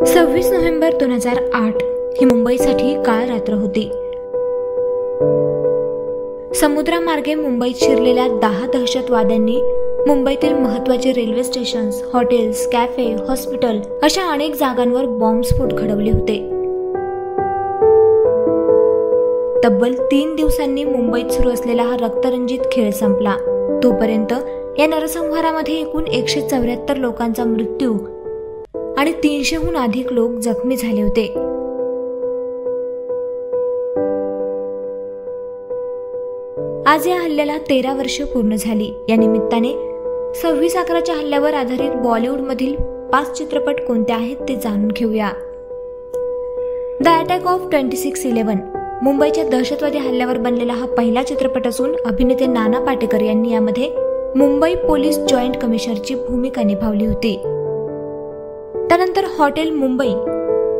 26 November 2008 ही मुंबईसाठी काळ रात्र होती। समुद्रामार्गे मुंबईत शिरलेल्या 10 दहशतवाद्यांनी मुंबईतील महत्त्वाचे railway stations, hotels, cafe, hospital अशा अनेक जागांवर बॉम्बस्फोट घडवले होते। तब्बल 3 दिवसांनी मुंबईत सुरू असलेला हा रक्तरंजित खेळ संपला। तोपर्यंत या नरसंहारामध्ये एकूण 174 लोकांचा मृत्यू आणि 300हून अधिक लोक जखमी झाले होते। आज या हल्ल्याला 13 वर्ष पूर्ण झाली। या निमित्ताने 26/11च्या हल्ल्यावर आधारित बॉलिवूड मधील 5 चित्रपट कोणते आहेत ते जाणून घेऊया। द अटॅक ऑफ 26/11 मुंबईच्या दहशतवादी हल्ल्यावर बनलेला हा पहिला चित्रपट असून अभिनेते नाना पाटेकर यांनी यामध्ये मुंबई पोलीस जॉईंट कमिशनरची भूमिका निभावली होती। त्यानंतर हॉटेल मुंबई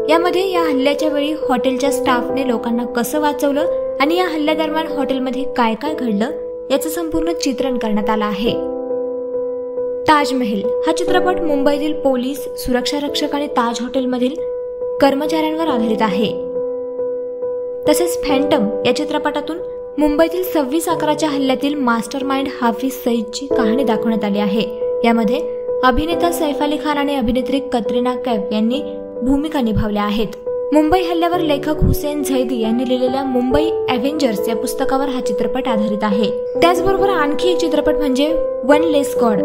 यामध्ये या हल्ल्याच्या वेळी हॉटेलच्या स्टाफने लोकांना कसं वाचवलं आणि या हल्ल्यादरम्यान हॉटेलमध्ये काय काय घडलं याचं संपूर्ण चित्रण करण्यात आलं आहे। ताजमहल हा चित्रपट मुंबईतील पोलीस, सुरक्षा रक्षक आणि ताज हॉटेलमधील कर्मचाऱ्यांवर आधारित आहे। तसेच फॅन्टम या चित्रपटातून मुंबईतील 26/11च्या हल्ल्यातील मास्टरमाइंड हाफिज सईदची कहाणी दाखवण्यात आली आहे। यामध्ये अभिनेता सैफ अली खान आणि अभिनेत्री कतरिना कैफ यांनी भूमिका निभावल्या आहेत। मुंबई हल्ल्यावर लेखक हुसेन झैदी यांनी लिहिलेल्या मुंबई एव्हेंजर्स या पुस्तकावर हा चित्रपट आधारित आहे। त्याचबरोबर आणखी एक चित्रपट म्हणजे वन लेस गॉड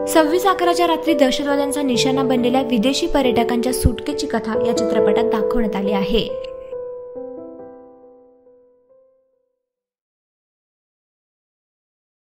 26/11च्या रात्री दहशतवाद्यांचा निशाणा बनलेल्या विदेशी पर्यटकांच्या सुटकेची कथा या चित्रपटात दाखवण्यात आली आहे।